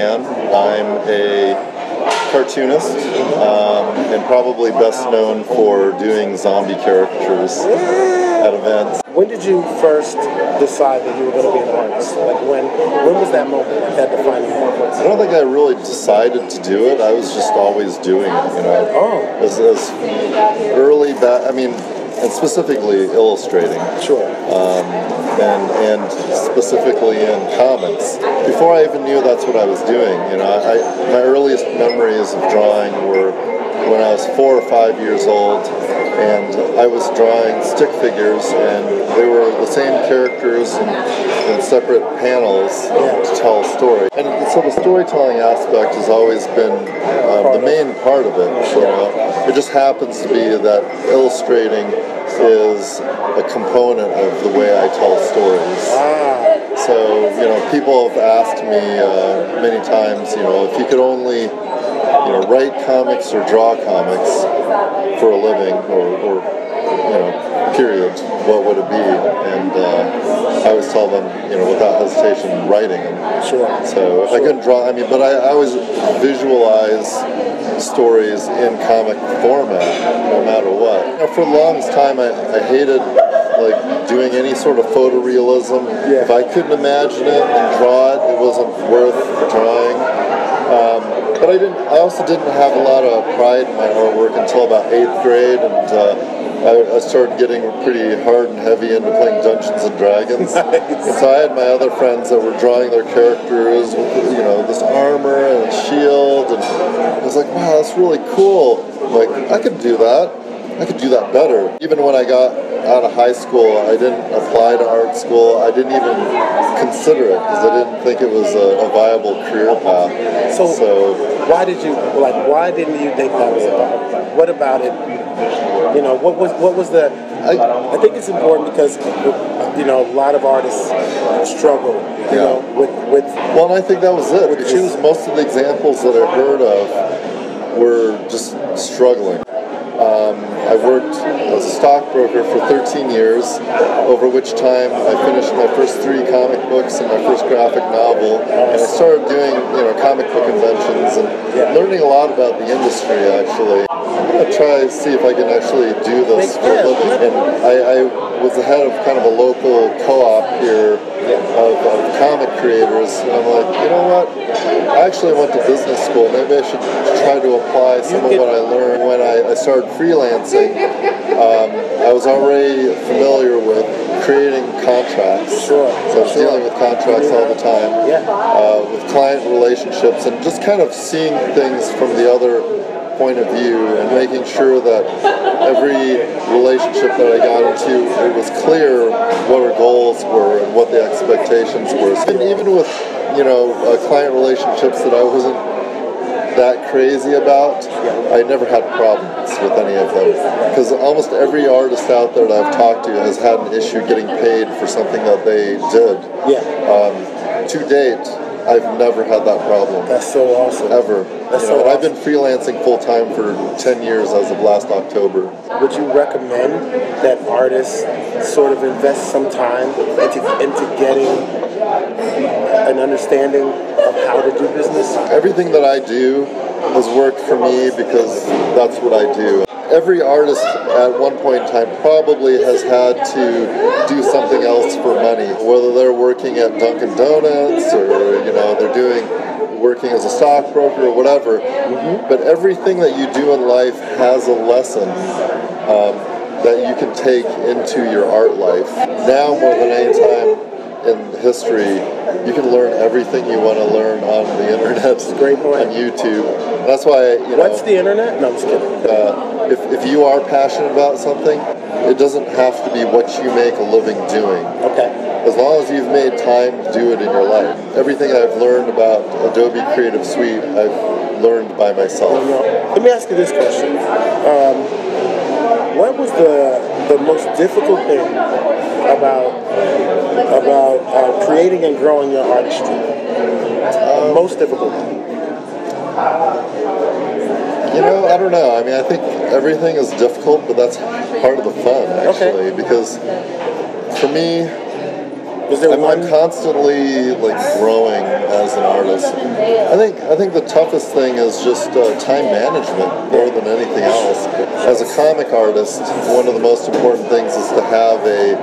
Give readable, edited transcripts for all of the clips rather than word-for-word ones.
Dan. I'm a cartoonist, and probably best known for doing zombie caricatures at events. When did you first decide that you were going to be an artist? Like when was that moment, that defining moment? I don't think I really decided to do it. I was just always doing it, you know. Oh. As early back, I mean, and specifically illustrating. Sure. And specifically in comics. Before I even knew that's what I was doing, you know, my earliest memories of drawing were when I was 4 or 5 years old, and I was drawing stick figures, and they were the same characters in separate panels to tell a story. And so the storytelling aspect has always been the main part of it. You know, it just happens to be that illustrating is a component of the way I tell stories. So, you know, people have asked me many times, you know, if you could only, you know, write comics or draw comics for a living, or you know, period, what would it be? And I always tell them, you know, without hesitation, writing them. Sure. So if I couldn't draw, I mean, but I always visualize stories in comic format, no matter what. You know, for the longest time, I hated like doing any sort of photorealism. If I couldn't imagine it and draw it, it wasn't worth drawing. But I also didn't have a lot of pride in my artwork until about 8th grade, and I started getting pretty hard and heavy into playing Dungeons and Dragons. And so I had my other friends that were drawing their characters with, you know, this armor and a shield, and I was like, wow, that's really cool. Like, I could do that. I could do that better. Even when I got out of high school, I didn't apply to art school. I didn't even consider it because I didn't think it was a viable career path. So why didn't you think that was a viable path? What about it? You know, what was the? I think it's important because you know a lot of artists struggle. You know, with. Well, and I think that was it. Because most of the examples that I heard of were just struggling. I worked as a stockbroker for 13 years, over which time I finished my first 3 comic books and my first graphic novel, and I started doing, you know, comic book conventions and learning a lot about the industry, actually. I'm going to try to see if I can actually do this for a living. And I was the head of kind of a local co-op here of comic creators, and I'm like, you know what? I actually went to business school. Maybe I should try to apply some of what I learned. When I started freelancing, I was already familiar with creating contracts. So I was dealing with contracts all the time, with client relationships, and just kind of seeing things from the other point of view and making sure that every relationship that I got into, it was clear what our goals were and what the expectations were. And even with, you know, client relationships that I wasn't that crazy about, I never had problems with any of them. Because almost every artist out there that I've talked to has had an issue getting paid for something that they did. To date, I've never had that problem. That's so awesome. Ever. That's you know, so and I've been freelancing full time for 10 years as of last October. Would you recommend that artists sort of invest some time into getting an understanding of how to do business? Everything that I do has worked for me because that's what I do. Every artist at one point in time probably has had to do something else for money, whether they're working at Dunkin' Donuts or, you know, they're working as a stockbroker or whatever. But everything that you do in life has a lesson that you can take into your art life. Now more than any time in history, you can learn everything you want to learn on the internet. That's a great point. On YouTube. That's why, you know. What's the internet? No, I'm just kidding. If you are passionate about something, it doesn't have to be what you make a living doing. Okay. As long as you've made time to do it in your life. Everything I've learned about Adobe Creative Suite, I've learned by myself. Let me ask you this question. What was the most difficult thing about creating and growing your artistry? Most difficult thing? You know, I don't know. I mean, I think everything is difficult, but that's part of the fun, actually. Because for me, I'm constantly like growing as an artist. I think the toughest thing is just time management more than anything else. As a comic artist, one of the most important things is to have a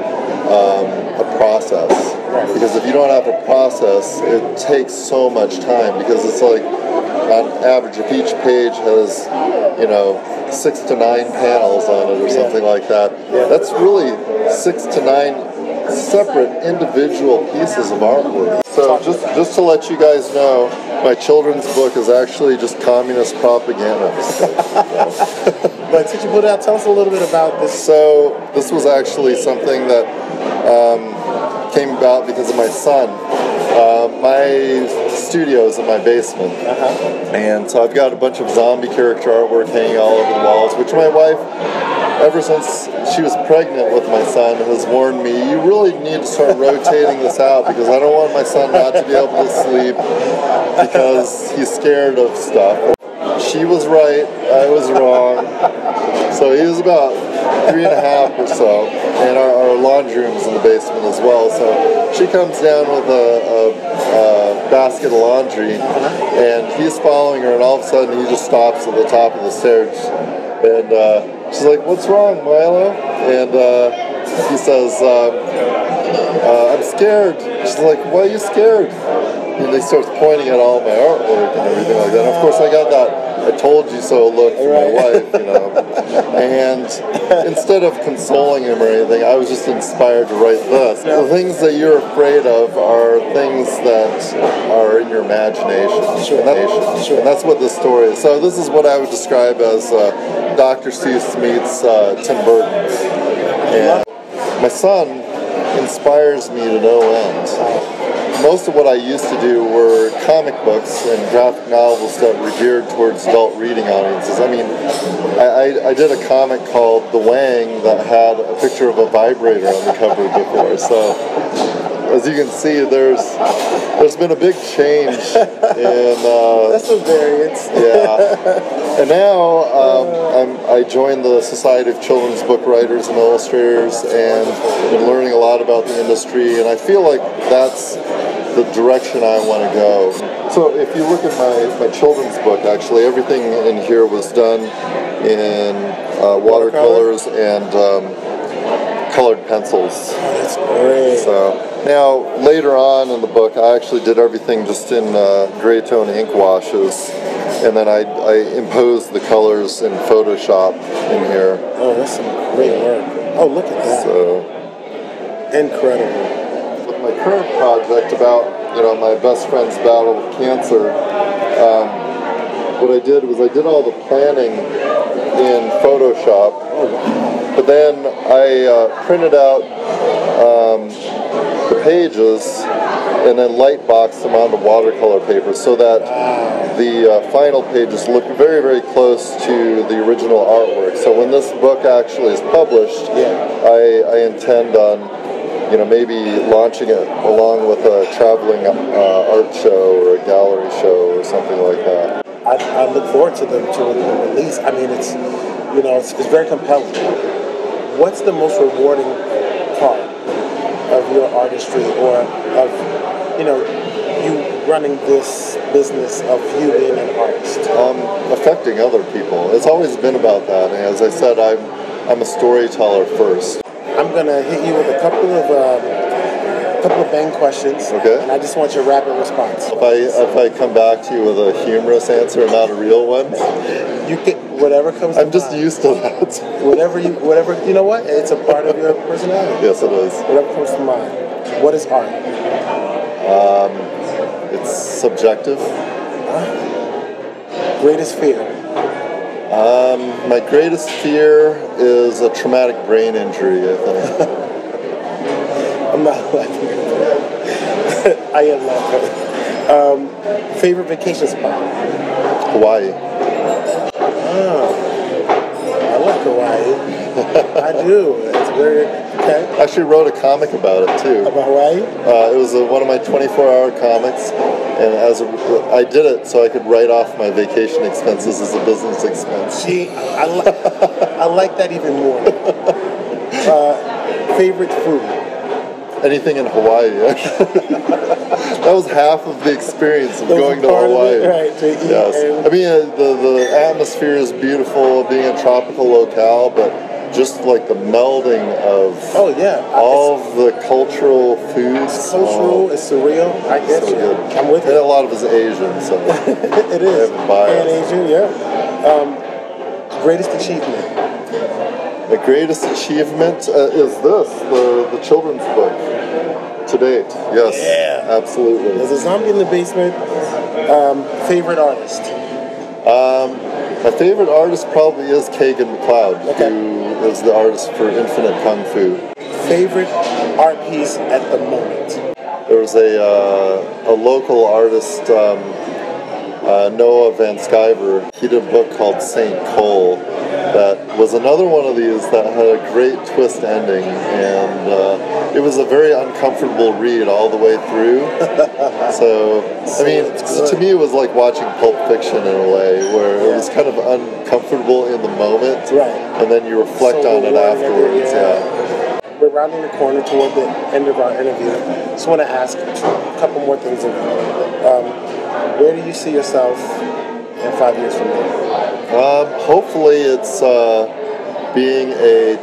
process. Because if you don't have a process, it takes so much time. Because it's like, on average, if each page has, 6 to 9 panels on it or something like that, that's really 6 to 9 separate individual pieces of artwork. So just to let you guys know, my children's book is actually just communist propaganda. But since you put it out, tell us a little bit about this. So this was actually something that came about because of my son. My studio is in my basement, and so I've got a bunch of zombie character artwork hanging all over the walls, which my wife, ever since she was pregnant with my son, has warned me, you really need to start rotating this out because I don't want my son not to be able to sleep because he's scared of stuff. She was right, I was wrong. So he was about 3.5 or so, and our laundry room's in the basement as well. So she comes down with a basket of laundry, and he's following her, and all of a sudden he just stops at the top of the stairs. And she's like, "What's wrong, Milo?" And he says, "I'm scared." She's like, "Why are you scared?" And he starts pointing at all my artwork and everything like that. And of course, I got that "I told you so" look from my wife, And instead of consoling him or anything, I was just inspired to write this. The things that you're afraid of are things that are in your imagination. And that's what this story is. So this is what I would describe as Dr. Seuss meets Tim Burton. And my son inspires me to no end. Most of what I used to do were comic books and graphic novels that were geared towards adult reading audiences. I mean, I did a comic called The Wang that had a picture of a vibrator on the cover before. So, as you can see, there's been a big change in... That's a variance. Yeah. And now I joined the Society of Children's Book Writers and Illustrators and been learning a lot about the industry, and I feel like that's the direction I want to go. So if you look at my children's book, actually everything in here was done in watercolors and colored pencils. Oh, that's great. So now later on in the book, I actually did everything just in gray tone ink washes, and then I imposed the colors in Photoshop in here. Oh, that's some great work. Oh, look at that. So incredible. My current project about my best friend's battle with cancer, what I did was I did all the planning in Photoshop, but then I printed out the pages and then light boxed them onto watercolor paper so that the final pages look very, very close to the original artwork. So when this book actually is published, I intend on maybe launching it along with a traveling art show or a gallery show or something like that. I look forward to the release. I mean, it's very compelling. What's the most rewarding part of your artistry, or of you running this business of you being an artist? Affecting other people. It's always been about that. And as I said, I'm a storyteller first. I'm gonna hit you with a couple of bang questions. Okay. And I just want your rapid response. If I come back to you with a humorous answer and not a real one, you can whatever comes. I'm just used to that. Whatever you know what? It's a part of your personality. Yes, it is. Whatever comes to mind. What is art? It's subjective. Greatest fear? My greatest fear is a traumatic brain injury, I think. I'm not laughing. I am laughing. Favorite vacation spot? Hawaii. Oh, I like Hawaii. I do. It's very... Okay. I actually wrote a comic about it, too. About Hawaii? It was one of my 24-hour comics, and I did it so I could write off my vacation expenses as a business expense. See, I like that even more. Favorite food? anything in Hawaii. That was half of the experience of going to Hawaii. Right, to eat. Yes. I mean, the atmosphere is beautiful, being a tropical locale, but just like the melding of all of the cultural foods. It's cultural, it's surreal. I get you. Good. I'm with you. And a lot of it is Asian, so it is. And Asian, yeah. Greatest achievement. The greatest achievement is this, the children's book to date. Yes, yeah, absolutely. There's a zombie in the basement. Favorite artist? My favorite artist probably is Kagan McLeod, who is the artist for Infinite Kung Fu. Favorite art piece at the moment? There was a local artist, Noah Van Skyver. He did a book called Saint Cole that was another one of these that had a great twist ending, and it was a very uncomfortable read all the way through. So, I mean, to me it was like watching Pulp Fiction in a way, where it was kind of uncomfortable in the moment, and then you reflect on it afterwards. We're rounding the corner toward the end of our interview. Just want to ask a couple more things of you. Where do you see yourself in 5 years from now? Hopefully it's being a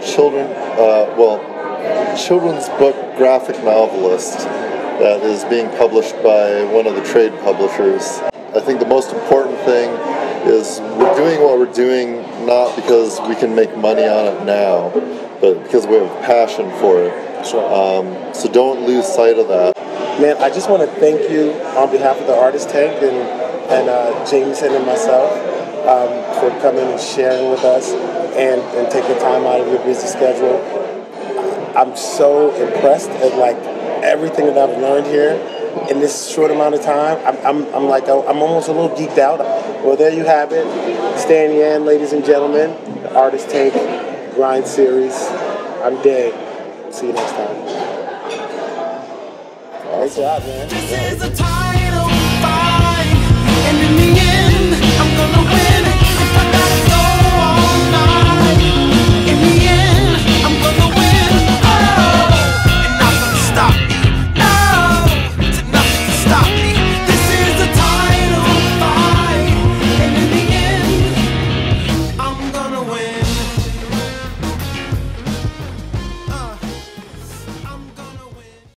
children's book graphic novelist that is being published by one of the trade publishers. I think the most important thing is we're doing what we're doing not because we can make money on it now, but because we have passion for it. So don't lose sight of that. Man, I just want to thank you on behalf of the Artist Tank and Jamieson and myself for coming and sharing with us and taking time out of your busy schedule. I'm so impressed at like everything that I've learned here in this short amount of time. I'm almost a little geeked out. Well, there you have it. Stan Yan, ladies and gentlemen, the Artist Tank Grind Series. I'm Day. See you next time. Great job, man. This is a title fight, and in the end, I'm gonna win.